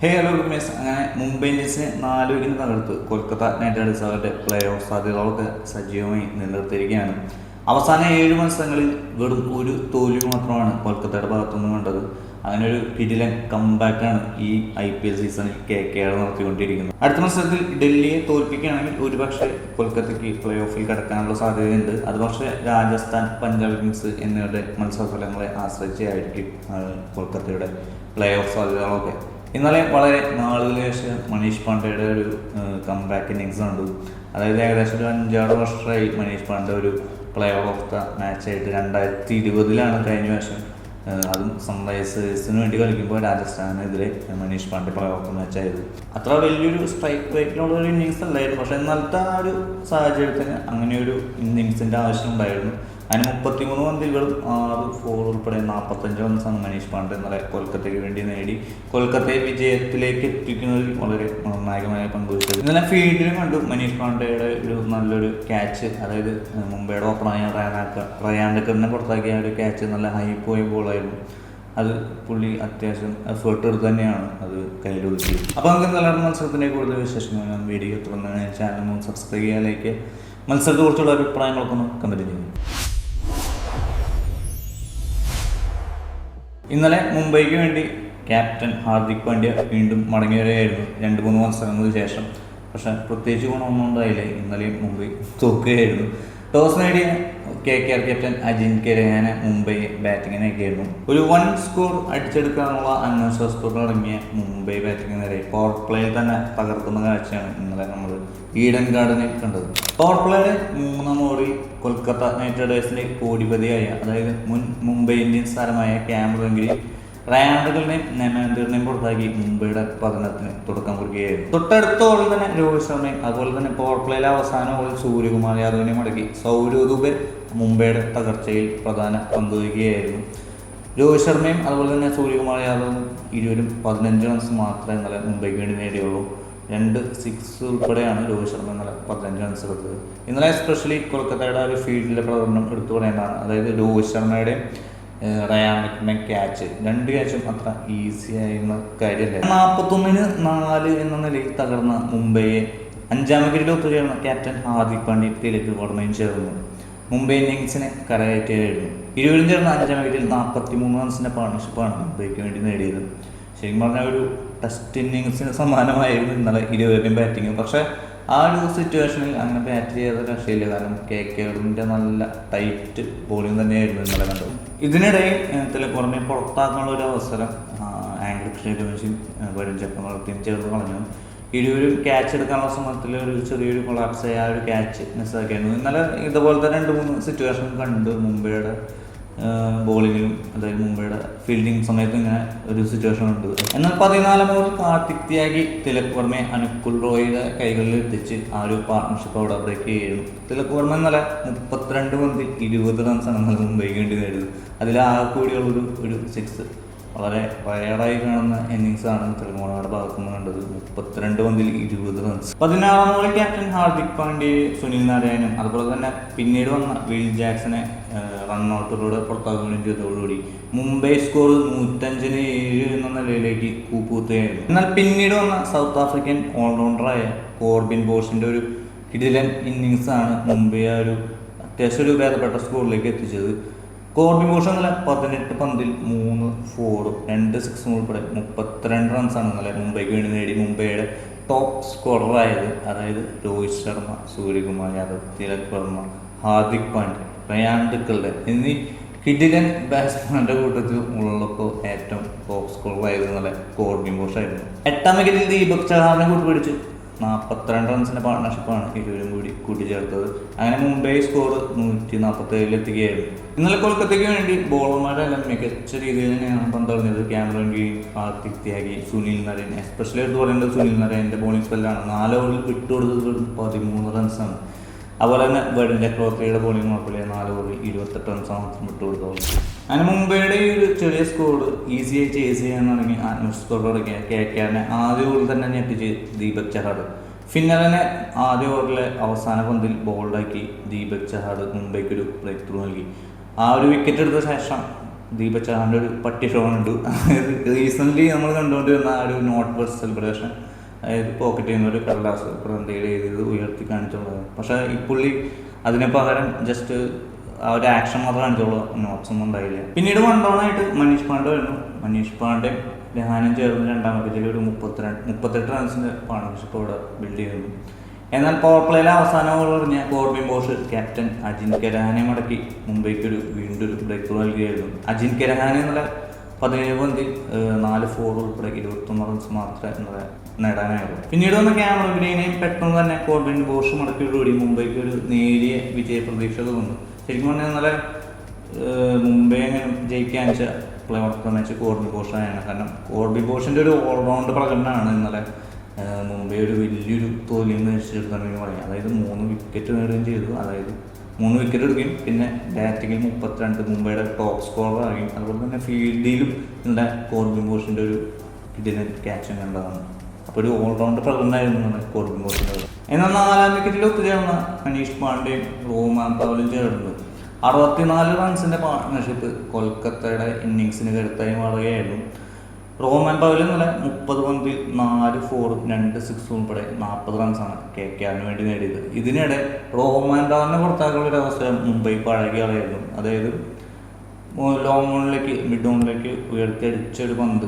Hello goodness. അങ്ങനെ മുംബൈ ഇന്ത്യൻസിനെ 4 വിക്കറ്റിന് തകർത്ത് കൊൽക്കത്ത നൈറ്റ് റൈഡേഴ്സ് അവരുടെ പ്ലേ ഓഫ് സാധ്യതകളൊക്കെ സജീവമായി നിലനിർത്തിയിരിക്കുകയാണ്. അവസാന 7 മത്സരങ്ങളിൽ വെറും ഒരു തോൽവി മാത്രമാണ് കൊൽക്കത്തയുടെ ഭാഗത്തുനിന്ന് കണ്ടത്. അങ്ങനെ ഒരു കിടിലൻ കംബാക്കാണ് ഈ IPL സീസണിൽ KKR നടത്തിക്കൊണ്ടിരിക്കുന്നത്. അടുത്ത മത്സരത്തിൽ ഡൽഹിയെ തോൽപ്പിക്കുകയാണെങ്കിൽ ഒരുപക്ഷെ കൊൽക്കത്തയ്ക്ക് പ്ലേ ഓഫിൽ കടക്കാനുള്ള സാധ്യതയുണ്ട്. അത് പക്ഷേ രാജസ്ഥാൻ, പഞ്ചാബ് കിങ്സ് എന്നിവരുടെ മത്സരഫലങ്ങളെ ആശ്രയിച്ചായിരിക്കും കൊൽക്കത്തയുടെ പ്ലേ ഓഫ് സാധ്യതകളൊക്കെ. ഇന്നലെ വളരെ നാളുകളിന് ശേഷം മനീഷ് പാണ്ഡെയുടെ ഒരു കംബാക്ക് ഇന്നിങ്സ് കണ്ടു. അതായത് ഏകദേശം ഒരു 5-6 വർഷമായി മനീഷ് പാണ്ഡെ ഒരു പ്ലെയർ ഓഫ് ദ മാച്ചായിട്ട് 2020 കഴിഞ്ഞ വർഷം അതും സൺറൈസേഴ്സിന് വേണ്ടി കളിക്കുമ്പോൾ രാജസ്ഥാനെതിരെ Manish Pandey player of the മാച്ചായിരുന്നു. അത്ര വലിയൊരു സ്ട്രൈക്ക് റേറ്റിലുള്ള ഒരു ഇന്നിങ്സ് അല്ലായിരുന്നു. പക്ഷേ ഇന്നലത്തെ ആ ഒരു സാഹചര്യത്തിന് അങ്ങനെ ഒരു ഇന്നിങ്സിൻ്റെ ആവശ്യം ഉണ്ടായിരുന്നു. അതിന് 33 പന്തിൽ വെറും 6 4 ഉൾപ്പെടെ 45 റൺസാണ് മനീഷ് പാണ്ഡെ ഇന്നലെ കൊൽക്കത്തയ്ക്ക് വേണ്ടി നേടി കൊൽക്കത്തയെ വിജയത്തിലേക്ക് എത്തിക്കുന്നതിൽ വളരെ നിർണായകമായ പങ്കുവഹിച്ചത്. ഇന്നലെ ഫീൽഡിലും കണ്ടു മനീഷ് പാണ്ഡെയുടെ ഒരു നല്ലൊരു ക്യാച്ച്. അതായത് മുംബൈയുടെ ഓപ്പണായ റയാൻഡക്കറിനെ പുറത്താക്കിയ ഒരു ക്യാച്ച് നല്ല ഹൈ പോയ ബോളായിരുന്നു. അത് പുള്ളി അത്യാവശ്യം എഫേർട്ട് എടുത്ത് തന്നെയാണ് അത് കയ്യിലൊതുക്കിയത്. അപ്പോൾ നമുക്ക് നല്ലൊരു മത്സരത്തിൻ്റെ കൂടുതൽ വിശേഷങ്ങൾ വീഡിയോ തുടർന്ന് ചാനൽ സബ്സ്ക്രൈബ് ചെയ്യാലേക്ക് മത്സരത്തെ കുറിച്ചുള്ള അഭിപ്രായങ്ങളൊക്കെ ഒന്ന് കമൻറ്റ് ചെയ്യുന്നു. ഇന്നലെ മുംബൈക്ക് വേണ്ടി ക്യാപ്റ്റൻ ഹാർദിക് പാണ്ഡ്യ വീണ്ടും മടങ്ങി വരികയായിരുന്നു 2-3 മത്സരങ്ങൾക്ക് ശേഷം. പക്ഷേ പ്രത്യേകിച്ച് ഗുണമൊന്നും ഉണ്ടായില്ല. ഇന്നലെയും മുംബൈ തോക്കുകയായിരുന്നു. ടോസ് നേടിയ KKR ക്യാപ്റ്റൻ അജിൻക്യ രഹാനെ മുംബൈ ബാറ്റിങ്ങിനൊക്കെയായിരുന്നു. ഒരു 1 സ്കോർ അടിച്ചെടുക്കാനുള്ള അന്വേഷണത്തോടെ തുടങ്ങിയ മുംബൈ ബാറ്റിംഗ് നേരെ പവർ പ്ലേയിൽ തന്നെ തകർക്കുന്ന കാഴ്ചയാണ് ഇന്നലെ നമ്മൾ ഈഡൻ ഗാർഡനിൽ കണ്ടത്. പവർ പ്ലേയുടെ 3-ാം ഓവറിൽ കൊൽക്കത്ത നൈറ്റ് റൈഡേഴ്സിന്റെ കോടിപതിയായ അതായത് മുൻ മുംബൈ ഇന്ത്യൻസ് താരമായ ക്യാമറൂൺ ഗ്രീൻ റയാൻഡക്കറിനെയും നെമാൻഡറിനെയും പുറത്താക്കി മുംബൈയുടെ പതനത്തിന് തുടക്കം കുറിക്കുകയായിരുന്നു. തൊട്ടടുത്ത ഓവറിൽ തന്നെ രോഹിത് ശർമ്മയും അതുപോലെ തന്നെ പവർ പ്ലേയിലെ അവസാന ഓവറിൽ സൂര്യകുമാർ യാദവിനെ മടക്കി സൗരവ് ദുബെ മുംബൈയുടെ തകർച്ചയിൽ പ്രധാന പങ്കുവഹിക്കുകയായിരുന്നു. രോഹിത് ശർമ്മയും അതുപോലെ തന്നെ സൂര്യകുമാർ യാദവും ഇരുവരും 15 റൺസ് മാത്രമേ ഇന്നലെ മുംബൈക്ക് വേണ്ടി നേടിയുള്ളൂ. 2 6 ഉൾപ്പെടെയാണ് രോഹിത് ശർമ്മ ഇന്നലെ 15 റൺസ് എടുത്തത്. ഇന്നലെ എസ്പെഷ്യലി കൊൽക്കത്തയുടെ ഒരു ഫീൽഡിലെ പ്രകടനം എടുത്തു പറയേണ്ടതാണ്. അതായത് രോഹിത് ശർമ്മയുടെ റയാൻഡക്കറിന്റെ ക്യാച്ച് 2 ക്യാച്ചും അത്ര ഈസി ആയിരുന്ന കാര്യമല്ല. 41-4 എന്ന നിലയിൽ തകർന്ന മുംബൈയെ 5-ാം വിക്കറ്റിൽ ഒത്തുചേർന്ന ക്യാപ്റ്റൻ ഹാർദിക് പാണ്ഡ്യ തിലക് വർമ്മയും ചേർന്നു മുംബൈ ഇന്നിങ്സിനെ കരകയറ്റിയായിരുന്നു. ഇരുവരും ചേർന്ന 5-ാം വിക്കറ്റിൽ 43 റൺസിന്റെ പാർട്ണർഷിപ്പാണ് മുംബൈക്ക് വേണ്ടി നേടിയത്. ശരിക്കും പറഞ്ഞാൽ ഒരു ടെസ്റ്റ് ഇന്നിങ്സിന് സമാനമായിരുന്നു ഇന്നലെ ഇരുവരുടെയും ബാറ്റിങ്. പക്ഷേ ആ ഒരു സിറ്റുവേഷനിൽ അങ്ങനെ ബാറ്റ് ചെയ്യാതെ രക്ഷയില്ല. കാരണം KKRന്റെ നല്ല ടൈറ്റ് ബോളിംഗ് തന്നെയായിരുന്നു ഇന്നലെ കണ്ടത്. ഇതിനിടയിൽ തിലക് വർമ്മയെ പുറത്താക്കാനുള്ള ഒരു അവസരം ആംഗ്ലിക് സ്റ്റേഡിയം വരും ചക്രവർത്തിയും ചേർന്ന് കളഞ്ഞു. ഇരുവരും ക്യാച്ച് എടുക്കാനുള്ള ശ്രമത്തിൽ ഒരു ചെറിയൊരു കൊളാപ്സ് ആയ ആ ഒരു ക്യാച്ച് മിസ്സാക്കിയായിരുന്നു. ഇന്നലെ ഇതുപോലത്തെ 2-3 സിറ്റുവേഷൻ കണ്ട് മുംബൈയുടെ ബോളിങ്ങിലും അതായത് മുംബൈയുടെ ഫീൽഡിംഗ് സമയത്ത് ഇങ്ങനെ ഒരു സിറ്റുവേഷൻ ഉണ്ട്. എന്നാൽ 14-ാം ഓവറിൽ കാർത്തിക് ത്യാഗി തിലക് വർമ്മയെ അനുകുൽ റോയിയുടെ കൈകളിൽ എത്തിച്ച് ആ ഒരു പാർട്ട്ണർഷിപ്പ് അവിടെ ബ്രേക്ക് ചെയ്യുന്നു. തിലക് വർമ്മ ഇന്നലെ 32 പന്തിൽ 20 റൺസാണ് മുംബൈക്ക് വേണ്ടി നേടിയത്. അതിൽ ആ കൂടിയുള്ള ഒരു 6 വളരെ റയറായി കാണുന്ന ഇന്നിങ്സാണ് തെലങ്കാനയുടെ ഭാഗത്തുനിന്ന് കണ്ടത്. 32 പന്തിൽ 20 റൺസ്. 16-ാം ഓവറിൽ ക്യാപ്റ്റൻ ഹാർദിക് പാണ്ഡ്യയെ സുനിൽ നാരായണനും അതുപോലെ തന്നെ പിന്നീട് വന്ന വിൽ ജാക്സനെ റൺഔട്ടിലൂടെ പുറത്താക്കുകയും ചെയ്തതോടുകൂടി മുംബൈ സ്കോർ 105-7 എന്ന നിലയിലേക്ക് കൂപ്പുകുത്തുകയായിരുന്നു. എന്നാൽ പിന്നീട് വന്ന സൗത്ത് ആഫ്രിക്കൻ ഓൾറൗണ്ടറായ കോർബിൻ ബോഷിന്റെ ഒരു കിടിലൻ ഇന്നിങ്സാണ് മുംബൈ ആ ഒരു അത്യാവശ്യം ഒരു ഭേദപ്പെട്ട സ്കോറിലേക്ക് എത്തിച്ചത്. കോർബിൻ ബോഷ് ഇന്നലെ 18 പന്തിൽ 3 4 2 6 ഉൾപ്പെടെ 32 റൺസാണ് ഇന്നലെ മുംബൈക്ക് വേണ്ടി നേടി മുംബൈയുടെ ടോപ്പ് സ്കോററായത്. അതായത് രോഹിത് ശർമ്മ, സൂര്യകുമാർ യാദവ്, തിലക് വർമ്മ, ഹാർദിക് പാണ്ഡ്യ, റയാൻഡക്കറുടെ എന്നീ കിടിലൻ ബാറ്റ്സ്മാന്റെ കൂട്ടത്തിൽ ഉള്ളപ്പോൾ ഏറ്റവും ടോപ്പ് സ്കോററായത് ഇന്നലെ കോർബിൻ ബോഷ് ആയിരുന്നു. 8-ാം വിക്കറ്റിൽ ദീപക് ചഹാറിനെ കൂട്ടുപിടിച്ച് 42 റൺസിന്റെ പാർട്ട്ണർഷിപ്പാണ് ഇരുവരും കൂടി കൂട്ടിച്ചേർത്തത്. അങ്ങനെ മുംബൈ സ്കോർ 147 എത്തുകയായിരുന്നു. ഇന്നലെ കൊൽക്കത്തയ്ക്ക് വേണ്ടി ബോളർമാരെല്ലാം മികച്ച രീതിയിൽ തന്നെയാണ് പന്തെറിഞ്ഞത്. ക്യാമറൂൺ ഗ്രീൻ, കാർത്തിക് ത്യാഗി, സുനിൽ നരൈൻ, എസ്പെഷ്യലി എടുത്ത് പറയേണ്ടത് സുനിൽ നരൈൻ്റെ ബോളിംഗ് സ്പെല്ലാണ്. 4 ഓവറിൽ വിട്ടുകൊടുത്തത് 13 റൺസാണ്. അതുപോലെ തന്നെ വരും ചക്രവർത്തിയുടെ ബോളിംഗ് കുഴപ്പമില്ല. 4 ഓവറിൽ 28 റൺസാണ് മാത്രം വിട്ടുകൊടുത്തത്. അങ്ങനെ മുംബൈയുടെ ഈ ഒരു ചെറിയ സ്കോർ ഈസിയായി ചേസ് ചെയ്യാൻ തുടങ്ങി ആത്മവിശ്വാസത്തോടെ തുടങ്ങിയ KKRനെ ആദ്യ ഓവറിൽ തന്നെ ഞെട്ടിച്ച് ദീപക് ചഹാർ. ഫിന്നലിനെ ആദ്യ ഓവറിലെ അവസാന പന്തിൽ ബോൾഡാക്കി ദീപക് ചഹാർ മുംബൈക്കൊരു ബ്രേക്ക് ത്രൂ നൽകി. ആ ഒരു വിക്കറ്റ് എടുത്ത ശേഷം ദീപക് ചഹാറിൻ്റെ ഒരു പട്ടി ഷോ ഉണ്ട്. അതായത് റീസെൻ്റ്ലി നമ്മൾ കണ്ടുകൊണ്ടിരുന്ന ആ ഒരു നോട്ട് ബർത്ത് സെലിബ്രേഷൻ, അതായത് പോക്കറ്റ് ചെയ്യുന്ന ഒരു കടലാസ് എന്തെങ്കിലും ചെയ്ത് ഉയർത്തി കാണിച്ചുള്ളത്. പക്ഷേ ഈ പുള്ളി അതിന് പകരം ജസ്റ്റ് ആ ഒരു ആക്ഷൻ മാത്രം കാണിച്ചോളൂ, നോട്ട്സ് ഒന്നും ഉണ്ടായില്ല. പിന്നീട് വണ്ടോണായിട്ട് മനീഷ് പാണ്ഡെ വരുന്നു. മനീഷ് പാണ്ഡെ രഹാനും ചേർന്ന് രണ്ടാം വിക്കറ്റിൽ ഒരു 38 റൺസിൻ്റെ പാർട്ണർഷിപ്പ് ഇവിടെ ബിൽഡ് ചെയ്യുന്നു. എന്നാൽ പവർ പ്ലേയിലെ അവസാനം ഓവർ എറിഞ്ഞ Corbin Bosch captain Ajinkya Rahane മടക്കി മുംബൈക്ക് വീണ്ടും ഒരു ബ്രേക്ക് നൽകുകയായിരുന്നു. അജിൻക്യ രഹാനെ എന്നുള്ള 17 പന്തിൽ 4 4 ഉൾപ്പെടെ 21 റൺസ് മാത്രമേ ഇന്നലെ നേടാനായുള്ളൂ. പിന്നീട് വന്ന ക്യാമറ ഗ്രീനെയും പെട്ടെന്ന് തന്നെ കോർബിൻ ബോഷ് മടക്കിയോടുകൂടി മുംബൈക്ക് ഒരു നേരിയ വിജയ പ്രതീക്ഷ തോന്നുന്നു. ശരിക്കും പറഞ്ഞാൽ ഇന്നലെ മുംബൈ അങ്ങനെ ജയിക്കാൻ വെച്ച പ്ലെയർക്കെന്ന് വെച്ചാൽ കോർബി ബോഷാണ്. കാരണം കോർബി ബോഷിൻ്റെ ഒരു ഓൾറൗണ്ട് പ്രകടനമാണ് ഇന്നലെ മുംബൈ ഒരു വലിയൊരു തോൽവിയെന്ന് വെച്ചിട്ടുണ്ടെങ്കിൽ പറയാം. അതായത് 3 വിക്കറ്റ് നേടുകയും ചെയ്തു. അതായത് 3 വിക്കറ്റ് എടുക്കുകയും പിന്നെ ബാറ്റിങ്ങിൽ 32 മുംബൈയുടെ ടോപ്പ് സ്കോറർ ആകുകയും അതുപോലെ തന്നെ ഫീൽഡിലും ഇന്നലെ കോർബി ബോഷിൻ്റെ ഒരു ഇതിന് ക്യാച്ചും കണ്ടതാണ്. അപ്പോൾ ഒരു ഓൾറൗണ്ട് പ്രകടനമായിരുന്നു കോർബി ബോഷിൻ്റെ. എന്നാൽ 4ാം വിക്കറ്റിൽ ഒത്തുചേർന്ന മനീഷ് പാണ്ഡെയും റോമാൻ പവലും ചേർന്നത് 64 റൺസിൻ്റെ പാർട്ട്ണർഷിപ്പ് കൊൽക്കത്തയുടെ ഇന്നിങ്സിന് കരുത്തായി മാറുകയായിരുന്നു. റോമാൻ പവൽ ഇന്നലെ 30 പന്തിൽ 4 4 2 6 ഉൾപ്പെടെ 40 റൺസാണ് KKRന് വേണ്ടി നേടിയത്. ഇതിനിടെ റോമാൻ പവലിനെ പുറത്താക്കാനുള്ള ഒരു അവസരം മുംബൈ പഴകിയാളായിരുന്നു. അതായത് ലോങ് ഓണിലേക്ക് മിഡ് ഓണിലേക്ക് ഉയർത്തിയടിച്ചൊരു പന്ത്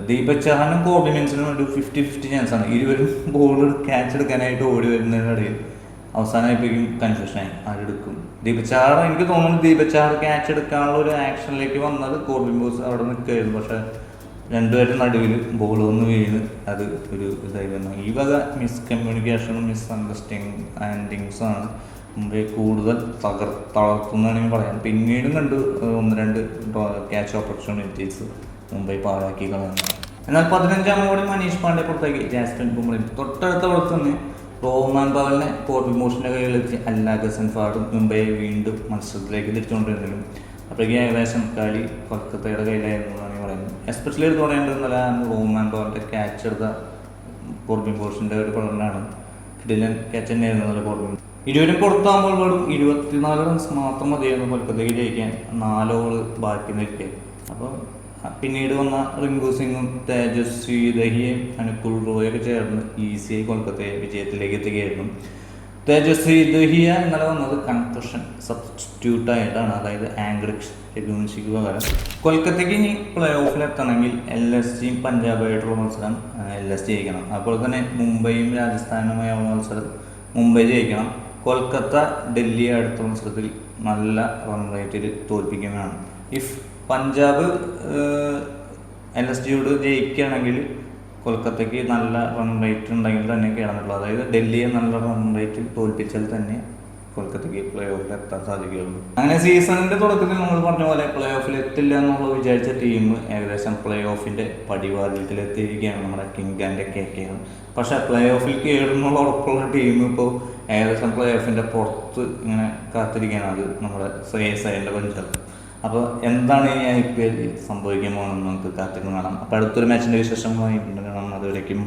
ദീപക് ചഹാനും കോർബിൻസിനും ഒരു 50-50 ചാൻസാണ്. ഇരുവരും ബോൾ ക്യാച്ച് എടുക്കാനായിട്ട് ഓടി വരുന്നതിനിടയിൽ അവസാനമായപ്പോഴേക്കും കൺഫ്യൂഷനായി ആരെടുക്കും. ദീപക് ചഹാർ, എനിക്ക് തോന്നുന്നു ദീപക് ചഹാർ ക്യാച്ച് എടുക്കാനുള്ള ഒരു ആക്ഷനിലേക്ക് വന്നത് കോർബിൻ ബോസ് അവിടെ നിൽക്കുകയായിരുന്നു. പക്ഷേ രണ്ടുപേരും നടുവിൽ ബോൾ വന്ന് വീണ് അത് ഒരു ഇതായി വന്നു. ഈ വക മിസ്കമ്മ്യൂണിക്കേഷനും മിസ്അണ്ടർസ്റ്റാൻഡിങ്സാണ് മുമ്പേ കൂടുതൽ തളർത്തുന്നതാണെങ്കിൽ പറയാം. പിന്നീടും കണ്ടു 1-2 ക്യാച്ച് ഓപ്പർച്യൂണിറ്റീസ് മുംബൈ പാഴാക്കി കളയുന്നു. എന്നാൽ 15ാം ഓവറിൽ മനീഷ് പാണ്ഡെ പുറത്താക്കി ജാസ്മിൻ ബുംറയും തൊട്ടടുത്ത ഓവർ തന്നെ റോമാൻ പവലിനെ കോർബി ബോഷിൻ്റെ കയ്യിലെത്തി അല്ലാഗസൻ ഫാഡും മുംബൈയെ വീണ്ടും മത്സരത്തിലേക്ക് തിരിച്ചുകൊണ്ടിരുന്നെങ്കിലും അപ്പോഴേക്കും ഏകദേശം കളി കൊൽക്കത്തയുടെ കയ്യിലായിരുന്നു എന്നാണ് പറയുന്നത്. എസ്പെഷ്യലി എടുത്ത് പറയേണ്ടതെന്നല്ല റോമാൻ പവലിൻ്റെ ക്യാച്ച് എടുത്ത കോർബി ബോഷിൻ്റെ ഒരു പ്രകടനമാണ്. കിടിലൻ ക്യാച്ച് തന്നെയായിരുന്നു കോർബി. ഇരുവരും പുറത്താകുമ്പോൾ വെറും 24 റൺസ് മാത്രം മതിയായിരുന്നു കൊൽക്കത്തയ്ക്ക് ജയിക്കാൻ 4 ഓവർ ബാക്കി നിൽക്കെ. അപ്പോൾ പിന്നീട് വന്ന റിങ്കു സിംഗും തേജസ്വി ദഹിയയും അനുകുൽ റോയൊക്കെ ചേർന്ന് ഈസിയായി കൊൽക്കത്തയെ വിജയത്തിലേക്ക് എത്തുകയായിരുന്നു. തേജസ്വി ദഹിയ ഇന്നലെ വന്നത് കൺകഷൻ സബ്സ്റ്റിറ്റ്യൂട്ടായിട്ടാണ്. അതായത് ആംഗ്രിക് രഘുവംശിക്ക് പകരം. കൊൽക്കത്തയ്ക്ക് ഇനി പ്ലേ ഓഫിലെത്തണമെങ്കിൽ LSG പഞ്ചാബായിട്ടുള്ള മത്സരം LSG ജയിക്കണം. അതുപോലെ തന്നെ മുംബൈയും രാജസ്ഥാനുമായുള്ള മത്സരം മുംബൈ ജയിക്കണം. കൊൽക്കത്ത ഡൽഹി അടുത്ത മത്സരത്തിൽ നല്ല റൺ റേറ്റിൽ തോൽപ്പിക്കുന്നതാണ്. ഇഫ് പഞ്ചാബ് LSGയോട് ജയിക്കുകയാണെങ്കിൽ കൊൽക്കത്തയ്ക്ക് നല്ല റൺ റേറ്റ് ഉണ്ടെങ്കിൽ തന്നെ കയറുന്നുള്ളൂ. അതായത് ഡൽഹിയെ നല്ല റൺ റേറ്റിൽ തോൽപ്പിച്ചാൽ തന്നെ കൊൽക്കത്തയ്ക്ക് പ്ലേ ഓഫിൽ എത്താൻ സാധിക്കുകയുള്ളൂ. അങ്ങനെ സീസണിൻ്റെ തുടക്കത്തിൽ നമ്മൾ പറഞ്ഞ പോലെ പ്ലേ ഓഫിൽ എത്തില്ല എന്നുള്ളത് വിചാരിച്ച ടീം ഏകദേശം പ്ലേ ഓഫിൻ്റെ പടിവാതിൽക്കലെത്തിയിരിക്കുകയാണ് നമ്മുടെ കിങ് ആൻഡ് KKR. പക്ഷേ പ്ലേ ഓഫിൽ കയറുന്നുള്ള ഉറപ്പുള്ള ടീം ഇപ്പോൾ ഏകദേശം പ്ലേ ഓഫിൻ്റെ പുറത്ത് ഇങ്ങനെ കാത്തിരിക്കുകയാണ്. അത് നമ്മുടെ ശ്രേയസ്സായൻ്റെ പഞ്ചാബ്. അപ്പോൾ എന്താണ് ഈ IPL സംഭവിക്കാൻ പോകുന്നത് നമുക്ക് കാത്തിരുന്ന് കാണാം. അപ്പോൾ അടുത്തൊരു മാച്ചിൻ്റെ വിശേഷമായി കാണാം. അതുവരേക്കും